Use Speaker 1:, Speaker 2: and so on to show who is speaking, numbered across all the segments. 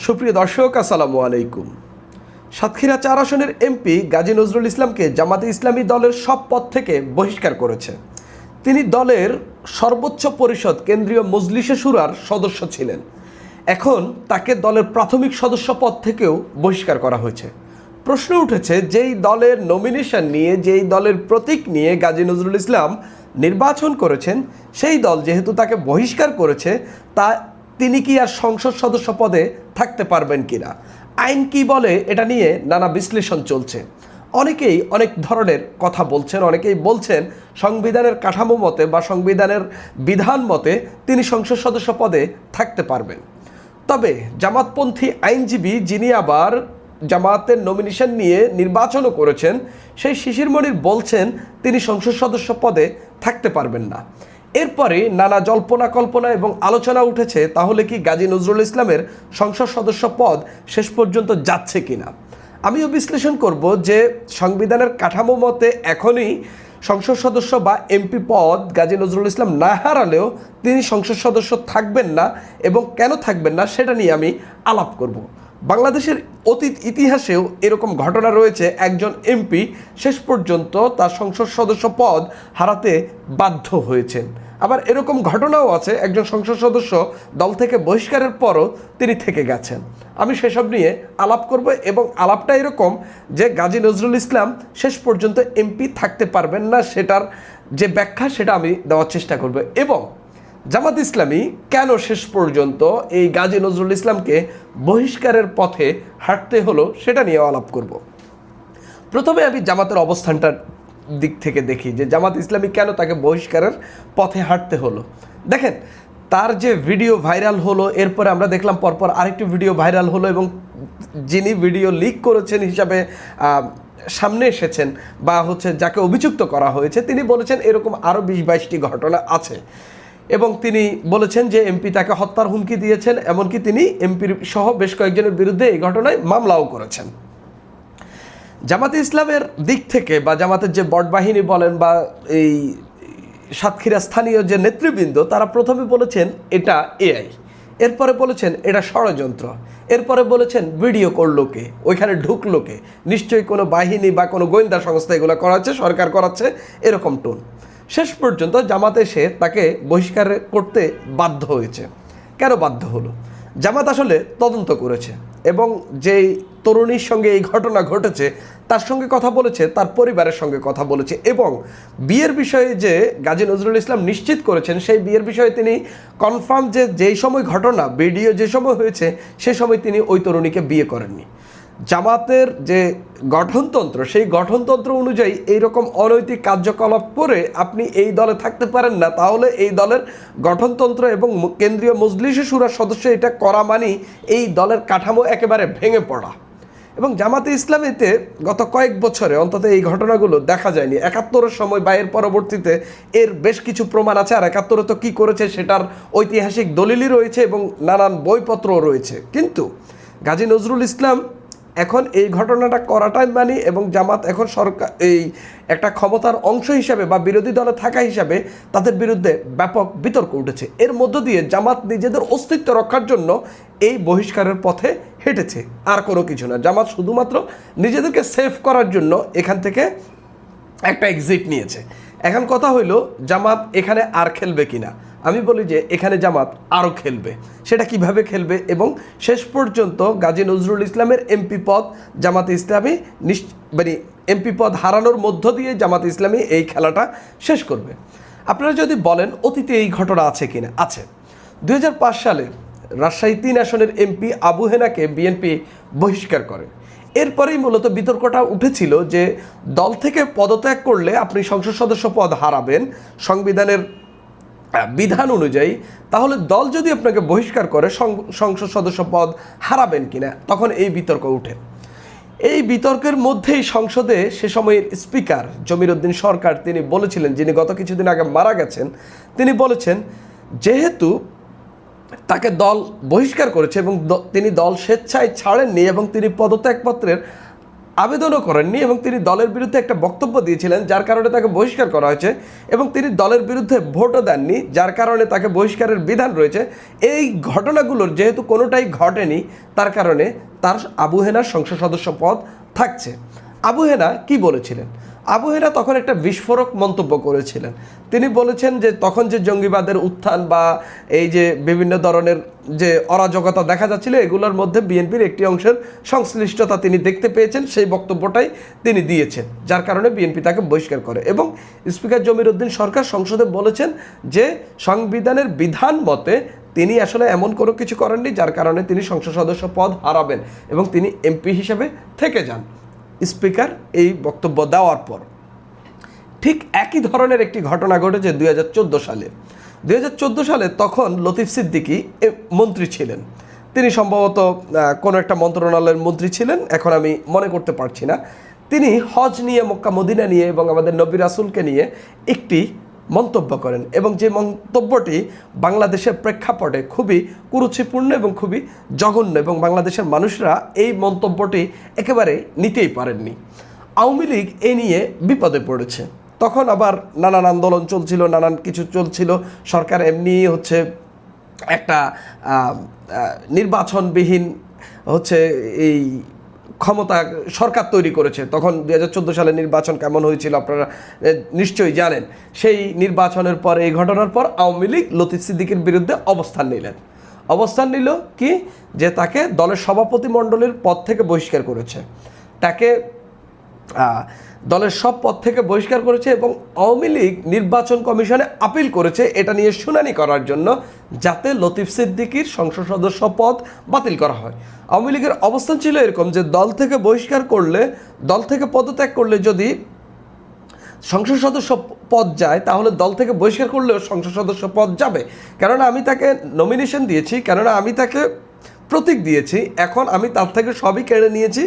Speaker 1: সুপ্রিয় দর্শক, আসসালামু আলাইকুম। সাতক্ষীরা ৪ আসনের এমপি গাজী নজরুল ইসলামকে জামাতে ইসলামী দলের সব পদ থেকে বহিষ্কার করেছে। তিনি দলের সর্বোচ্চ পরিষদ কেন্দ্রীয় মজলিসে শুরার সদস্য ছিলেন। এখন তাকে দলের প্রাথমিক সদস্য পদ থেকেও বহিষ্কার করা হয়েছে। প্রশ্ন উঠেছে, যেই দলের নমিনেশন নিয়ে, যেই দলের প্রতীক নিয়ে গাজী নজরুল ইসলাম নির্বাচন করেছেন, সেই দল যেহেতু তাকে বহিষ্কার করেছে, তা তিনি কি আর সংসদ সদস্য পদে থাকতে পারবেন কিনা, আইন কি বলে, এটা নিয়ে নানা বিশ্লেষণ চলছে। অনেকেই অনেক ধরনের কথা বলছেন। অনেকেই বলছেন সংবিধানের কাঠামো মতে বা সংবিধানের বিধান মতে তিনি সংসদ সদস্য পদে থাকতে পারবেন। তবে জামাতপন্থী আইনজীবী, যিনি আবার জামাতের নমিনেশন নিয়ে নির্বাচনও করেছেন, সেই শিশির মনির বলছেন তিনি সংসদ সদস্য পদে থাকতে পারবেন না। এরপরে নানা জল্পনা কল্পনা এবং আলোচনা উঠেছে, তাহলে কি গাজী নজরুল ইসলামের সংসদ সদস্য পদ শেষ পর্যন্ত যাচ্ছে কিনা। আমিও বিশ্লেষণ করব যে সংবিধানের কাঠামো মতে এখনই সংসদ সদস্য বা এমপি পদ গাজী নজরুল ইসলাম না হারালেও তিনি সংসদ সদস্য থাকবেন না, এবং কেন থাকবেন না সেটা নিয়ে আমি আলাপ করব। বাংলাদেশের অতীত ইতিহাসেও এরকম ঘটনা রয়েছে, একজন এমপি শেষ পর্যন্ত তার সংসদ সদস্য পদ হারাতে বাধ্য হয়েছেন। আবার এরকম ঘটনাও আছে, একজন সংসদ সদস্য দল থেকে বহিষ্কারের পরও তিনি থেকে গেছেন। আমি সেসব নিয়ে আলাপ করব, এবং আলাপটা এরকম যে গাজী নজরুল ইসলাম শেষ পর্যন্ত এমপি থাকতে পারবেন না, সেটার যে ব্যাখ্যা সেটা আমি দেওয়ার চেষ্টা করব, এবং জামাত ইসলামী কেন শেষ পর্যন্ত এই গাজী নজরুল ইসলামকে বহিষ্কারের পথে হাঁটতে হলো সেটা নিয়ে আলাপ করব। প্রথমে আমি জামাতের অবস্থানটার দিক থেকে দেখি যে জামাত ইসলামী কেন তাকে বহিষ্কারের পথে হাঁটতে হলো। দেখেন, তার যে ভিডিও ভাইরাল হলো, এরপরে আমরা দেখলাম পরপর আরেকটি ভিডিও ভাইরাল হলো, এবং যিনি ভিডিও লিক করেছেন হিসাবে সামনে এসেছেন বা যাকে অভিযুক্ত করা হয়েছে, তিনি বলেছেন এরকম আরও 20-22টি ঘটনা আছে, এবং তিনি বলেছেন যে এমপি তাকে হত্যার হুমকি দিয়েছেন, এমনকি তিনি এমপির সহ বেশ কয়েকজনের বিরুদ্ধে এই ঘটনায় মামলাও করেছেন। জামাতে ইসলামের দিক থেকে বা জামাতের যে বটবাহিনী বলেন বা এই সাতক্ষীরা স্থানীয় যে নেতৃবৃন্দ, তারা প্রথমে বলেছেন এটা এআই, এরপরে বলেছেন এটা ষড়যন্ত্র, এরপরে বলেছেন ভিডিও করলো কে, ওইখানে ঢুকলো কে, নিশ্চয়ই কোনো বাহিনী বা কোনো গোয়েন্দা সংস্থা এগুলো করাচ্ছে, সরকার করাচ্ছে, এরকম টোন। শেষ পর্যন্ত জামাত এসে তাকে বহিষ্কার করতে বাধ্য হয়েছে। কেন বাধ্য হলো? জামাত আসলে তদন্ত করেছে, এবং যেই তরুণীর সঙ্গে এই ঘটনা ঘটেছে তার সঙ্গে কথা বলেছে, তার পরিবারের সঙ্গে কথা বলেছে, এবং বিয়ের বিষয়ে যে গাজী নজরুল ইসলাম নিশ্চিত করেছেন, সেই বিয়ের বিষয়ে তিনি কনফার্ম যে যেই সময় ঘটনা ভিডিও যে সময় হয়েছে সেই সময় তিনি ওই তরুণীকে বিয়ে করেননি। জামাতের যে গঠনতন্ত্র, সেই গঠনতন্ত্র অনুযায়ী এইরকম অনৈতিক কার্যকলাপ করে আপনি এই দলে থাকতে পারেন না। তাহলে এই দলের গঠনতন্ত্র এবং কেন্দ্রীয় মজলিসে শুরার সদস্য এটা করা মানেই এই দলের কাঠামো একেবারে ভেঙে পড়া। এবং জামাতে ইসলামীতে গত কয়েক বছরে অন্তত এই ঘটনাগুলো দেখা যায়নি। ৭১-এর সময় বা এর পরবর্তীতে এর বেশ কিছু প্রমাণ আছে, আর ৭১-এ তো কী করেছে সেটার ঐতিহাসিক দলিলই রয়েছে এবং নানান বইপত্রও রয়েছে। কিন্তু গাজী নজরুল ইসলাম এখন এই ঘটনাটা করাটাই মানি, এবং জামাত এখন সরকার এই একটা ক্ষমতার অংশ হিসাবে বা বিরোধী দলে থাকা হিসাবে তাদের বিরুদ্ধে ব্যাপক বিতর্ক উঠেছে। এর মধ্য দিয়ে জামাত নিজেদের অস্তিত্ব রক্ষার জন্য এই বহিষ্কারের পথে হেঁটেছে, আর কোনো কিছু না। জামাত শুধুমাত্র নিজেদেরকে সেভ করার জন্য এখান থেকে একটা এক্সিট নিয়েছে। এখন কথা হইল, জামাত এখানে আর খেলবে কিনা। আমি বলি যে এখানে জামাত আরও খেলবে। সেটা কিভাবে খেলবে, এবং শেষ পর্যন্ত গাজী নজরুল ইসলামের এমপি পদ জামাতে ইসলামী এমপি পদ হারানোর মধ্য দিয়ে জামাতে ইসলামী এই খেলাটা শেষ করবে। আপনারা যদি বলেন অতীতে এই ঘটনা আছে কিনা, আছে। 2005 সালে রাজশাহী 3 আসনের এমপি আবু হেনাকে বিএনপি বহিষ্কার করে। এরপরেই মূলত বিতর্কটা উঠেছিল যে দল থেকে পদত্যাগ করলে আপনি সংসদ সদস্য পদ হারাবেন সংবিধানের বিধান অনুযায়ী, তাহলে দল যদি আপনাকে বহিষ্কার করে সংসদ সদস্য পদ হারাবেন কিনা, তখন এই বিতর্ক উঠে। এই বিতর্কের মধ্যেই সংসদে সে সময়ের স্পিকার জমির উদ্দিন সরকার তিনি বলেছিলেন, যিনি গত কিছুদিন আগে মারা গেছেন, তিনি বলেছেন যেহেতু তাকে দল বহিষ্কার করেছে এবং তিনি দল স্বেচ্ছায় ছাড়েননি এবং তিনি পদত্যাগপত্রের আবেদনও করেননি এবং তিনি দলের বিরুদ্ধে একটা বক্তব্য দিয়েছিলেন যার কারণে তাকে বহিষ্কার করা হয়েছে, এবং তিনি দলের বিরুদ্ধে ভোটও দেননি যার কারণে তাকে বহিষ্কারের বিধান রয়েছে। এই ঘটনাগুলোর যেহেতু কোনোটাই ঘটেনি, তার কারণে তার আবু হেনার সংসদ সদস্য পদ থাকছে। আবু হেনা কি বলেছিলেন? আবু হেনা তখন একটা বিস্ফোরক মন্তব্য করেছিলেন। তিনি বলেছেন যে তখন যে জঙ্গিবাদের উত্থান বা এই যে বিভিন্ন ধরনের যে অরাজকতা দেখা যাচ্ছিল, এগুলোর মধ্যে বিএনপির একটি অংশের সংশ্লিষ্টতা তিনি দেখতে পেয়েছেন, সেই বক্তব্যটাই তিনি দিয়েছেন, যার কারণে বিএনপি তাকে বহিষ্কার করে। এবং স্পিকার জমির উদ্দিন সরকার সংসদে বলেছেন যে সংবিধানের বিধান মতে তিনি আসলে এমন কোনো কিছু করেননি যার কারণে তিনি সংসদ সদস্য পদ হারাবেন, এবং তিনি এমপি হিসেবে থেকে যান। স্পিকার এই বক্তব্য দেওয়ার পর ঠিক একই ধরনের একটি ঘটনা ঘটেছে 2014 সালে। 2014 সালে তখন লতিফ সিদ্দিকী মন্ত্রী ছিলেন। তিনি সম্ভবত কোনো একটা মন্ত্রণালয়ের মন্ত্রী ছিলেন, এখন আমি মনে করতে পারছি না। তিনি হজ নিয়ে, মক্কা মদিনা নিয়ে এবং আমাদের নবী রাসূলকে নিয়ে একটি মন্তব্য করেন, এবং যে মন্তব্যটি বাংলাদেশের প্রেক্ষাপটে খুবই কুরুচিপূর্ণ এবং খুবই জঘন্য, এবং বাংলাদেশের মানুষরা এই মন্তব্যটি একেবারে নিতেই পারেননি। আওয়ামী লীগ এ নিয়ে বিপদে পড়েছে। তখন আবার নানান আন্দোলন চলছিল, নানান কিছু চলছিল। সরকার এমনি একটা নির্বাচনবিহীন এই ক্ষমতা সরকার তৈরি করেছে। তখন 2014 সালে নির্বাচন কেমন হয়েছিল আপনারা নিশ্চয়ই জানেন। সেই নির্বাচনের পর, এই ঘটনার পর আওয়ামী লীগ লতিফ সিদ্দিকীর বিরুদ্ধে অবস্থান নিল কি, যে তাকে দলের সভাপতি মণ্ডলীর পদ থেকে বহিষ্কার করেছে, তাকে দলের সব পদ থেকে বহিষ্কার করেছে, এবং আওয়ামী লীগ নির্বাচন কমিশনে আপিল করেছে এটা নিয়ে শুনানি করার জন্য, যাতে লতিফ সিদ্দিকীর সংসদ সদস্য পদ বাতিল করা হয়। আওয়ামী লীগের অবস্থান ছিল এরকম যে দল থেকে বহিষ্কার করলে, দল থেকে পদত্যাগ করলে যদি সংসদ সদস্য পদ যায়, তাহলে দল থেকে বহিষ্কার করলেও সংসদ সদস্য পদ যাবে। কেননা আমি তাকে নমিনেশন দিয়েছি, কেননা আমি তাকে প্রতীক দিয়েছি, এখন আমি তার থেকে সবই কেড়ে নিয়েছি।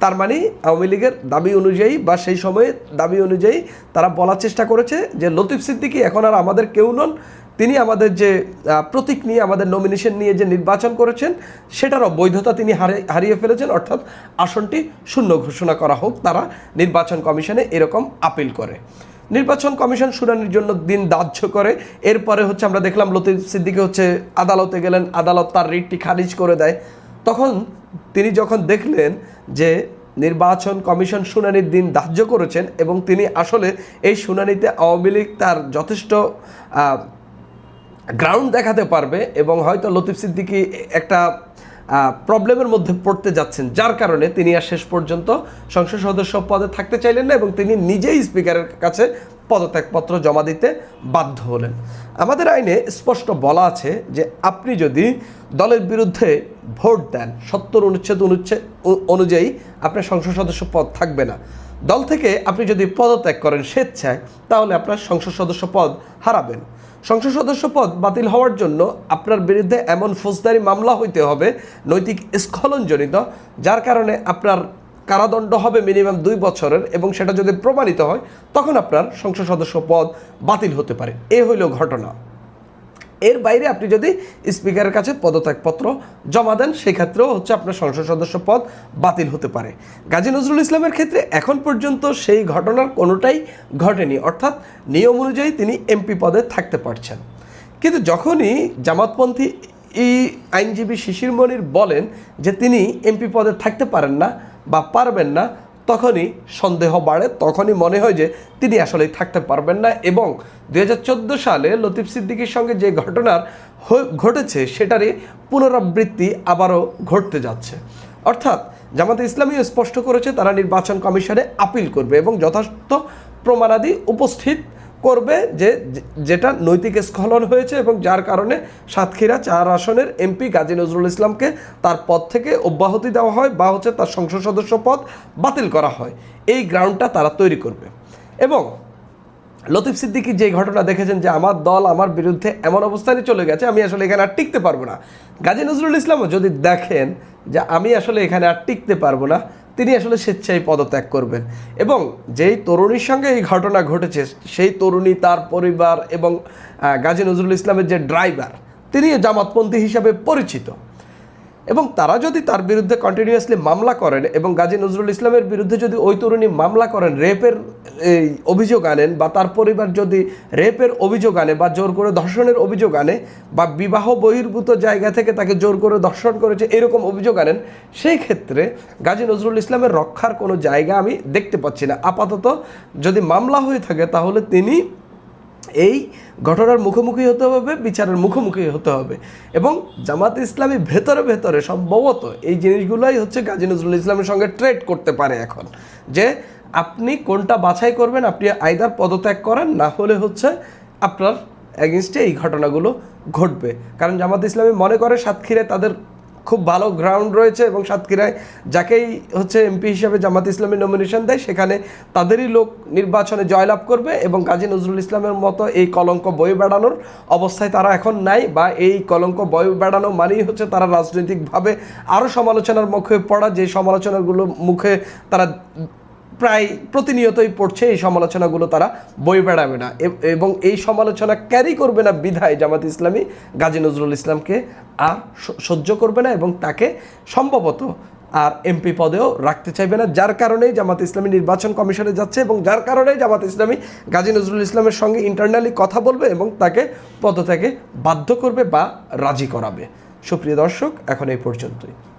Speaker 1: তার মানে আওয়ামী লীগের দাবি অনুযায়ী বা সেই সময়ে দাবি অনুযায়ী তারা বলার চেষ্টা করেছে যে লতিফ সিদ্দিকী এখন আর আমাদের কেউ নন, তিনি আমাদের যে প্রতীক নিয়ে, আমাদের নমিনেশন নিয়ে যে নির্বাচন করেছেন সেটারও বৈধতা তিনি হারিয়ে ফেলেছেন, অর্থাৎ আসনটি শূন্য ঘোষণা করা হোক। তারা নির্বাচন কমিশনে এরকম আপিল করে। নির্বাচন কমিশন শুনানির জন্য দিন ধার্য করে। এরপরে আমরা দেখলাম লতিফ সিদ্দিকী আদালতে গেলেন, আদালত তার রিটটি খারিজ করে দেয়। তখন তিনি যখন দেখলেন যে নির্বাচন কমিশন শুনানির দিন ধার্য করেছেন এবং তিনি আসলে এই শুনানিতে আওয়ামী লীগ তার যথেষ্ট গ্রাউন্ড দেখাতে পারবে, এবং হয়তো লতিফ সিদ্দিকী একটা প্রবলেমের মধ্যে পড়তে যাচ্ছেন, যার কারণে তিনি আর শেষ পর্যন্ত সংসদ সদস্য পদে থাকতে চাইলেন না, এবং তিনি নিজেই স্পিকারের কাছে পদত্যাগপত্র জমা দিতে বাধ্য হলেন। আমাদের আইনে স্পষ্ট বলা আছে যে আপনি যদি দলের বিরুদ্ধে ভোট দেন, 70 অনুচ্ছেদ অনুযায়ী আপনার সংসদ সদস্য পদ থাকবে না। দল থেকে আপনি যদি পদত্যাগ করেন স্বেচ্ছায়, তাহলে আপনার সংসদ সদস্য পদ হারাবেন। সংসদ সদস্য পদ বাতিল হওয়ার জন্য আপনার বিরুদ্ধে এমন ফৌজদারি মামলা হইতে হবে নৈতিক স্খলনজনিত, যার কারণে আপনার কারাদণ্ড হবে মিনিমাম 2 বছরের, এবং সেটা যদি প্রমাণিত হয় তখন আপনার সংসদ সদস্য পদ বাতিল হতে পারে। এ হইল ঘটনা। এর বাইরে আপনি যদি স্পিকারের কাছে পদত্যাগপত্র জমা দেন, সেক্ষেত্রেও আপনার সংসদ সদস্য পদ বাতিল হতে পারে। গাজী নজরুল ইসলামের ক্ষেত্রে এখন পর্যন্ত সেই ঘটনার কোনোটাই ঘটেনি, অর্থাৎ নিয়ম অনুযায়ী তিনি এমপি পদে থাকতে পারছেন। কিন্তু যখনই জামাতপন্থী আইনজীবী শিশির মনির বলেন যে তিনি এমপি পদে থাকতে পারেন না বা পারবেন না, তখনই সন্দেহ বাড়ে, তখনই মনে হয় যে তিনি আসলেই থাকতে পারবেন না। এবং 2014 সালে লতিফ সিদ্দিকীর সঙ্গে যে ঘটনার ঘটেছে সেটারই পুনরাবৃত্তি আবারও ঘটতে যাচ্ছে। অর্থাৎ জামাতে ইসলামী স্পষ্ট করেছে তারা নির্বাচন কমিশনে আপিল করবে এবং যথার্থ প্রমাণাদি উপস্থিত করবে যে যেটা নৈতিক স্খলন হয়েছে, এবং যার কারণে সাতক্ষীরা 4 আসনের এমপি গাজী নজরুল ইসলামকে তার পদ থেকে অব্যাহতি দেওয়া হয় বা তার সংসদ সদস্য পদ বাতিল করা হয়। এই গ্রাউন্ডটা তারা তৈরি করবে। এবং লতিফ সিদ্দিকী যে ঘটনা দেখেছেন যে আমার দল আমার বিরুদ্ধে এমন অবস্থানে চলে গেছে, আমি আসলে এখানে আর টিকতে পারবো না, গাজী নজরুল ইসলামও যদি দেখেন যে আমি আসলে এখানে আর টিকতে পারবো না, তিনি আসলে স্বেচ্ছায় পদত্যাগ করবেন। এবং যেই তরুণীর সঙ্গে এই ঘটনা ঘটেছে, সেই তরুণী, তার পরিবার এবং গাজী নজরুল ইসলামের যে ড্রাইভার, তিনি জামাতপন্থী হিসাবে পরিচিত। এবং তারা যদি তার বিরুদ্ধে কন্টিনিউয়াসলি মামলা করেন এবং গাজী নজরুল ইসলামের বিরুদ্ধে যদি ওই তরুণী মামলা করেন, রেপের এই অভিযোগ আনেন, বা তার পরিবার যদি রেপের অভিযোগ আনে বা জোর করে ধর্ষণের অভিযোগ আনে, বা বিবাহ বহির্ভূত জায়গা থেকে তাকে জোর করে ধর্ষণ করেছে এরকম অভিযোগ আনেন, সেই ক্ষেত্রে গাজী নজরুল ইসলামের রক্ষার কোনো জায়গা আমি দেখতে পাচ্ছি না। আপাতত যদি মামলা হয়ে থাকে তাহলে তিনি এই ঘটনার মুখোমুখি হতে হবে, বিচারের মুখোমুখি হতে হবে। এবং জামাত ইসলামী ভেতরে ভেতরে সম্ভবত এই জিনিসগুলোই হচ্ছে গাজী নজরুল ইসলামের সঙ্গে ট্রেড করতে পারে এখন, যে আপনি কোনটা বাছাই করবেন, আপনি আইদার পদত্যাগ করেন, না হলে হচ্ছে আপনার এগেনস্টে এই ঘটনাগুলো ঘটবে। কারণ জামাত ইসলামী মনে করে সাতক্ষীরায় তাদের খুব ভালো গ্রাউন্ড রয়েছে এবং সাতক্ষীরায় যাকেই হচ্ছে এমপি হিসাবে জামাত ইসলামী নমিনেশন দেয় সেখানে তাদেরই লোক নির্বাচনে জয়লাভ করবে, এবং গাজী নজরুল ইসলামের মতো এই কলঙ্ক বয়ে বেড়ানোর অবস্থায় তারা এখন নাই, বা এই কলঙ্ক বয়ে বেড়ানো মানেই হচ্ছে তারা রাজনৈতিকভাবে আরও সমালোচনার মুখে পড়া, যে সমালোচনাগুলো মুখে তারা প্রায় প্রতিনিয়তই পড়ছে, এই সমালোচনাগুলো তারা বই বেড়াবে না এবং এই সমালোচনা ক্যারি করবে না বিধায় জামাত ইসলামী গাজী নজরুল ইসলামকে আর সহ্য করবে না এবং তাকে সম্ভবত আর এমপি পদেও রাখতে চাইবে না, যার কারণেই জামাত ইসলামী নির্বাচন কমিশনে যাচ্ছে এবং যার কারণেই জামাত ইসলামী গাজী নজরুল ইসলামের সঙ্গে ইন্টারনালি কথা বলবে এবং তাকে পদত্যাগে বাধ্য করবে বা রাজি করাবে। সুপ্রিয় দর্শক, এখন এই পর্যন্তই।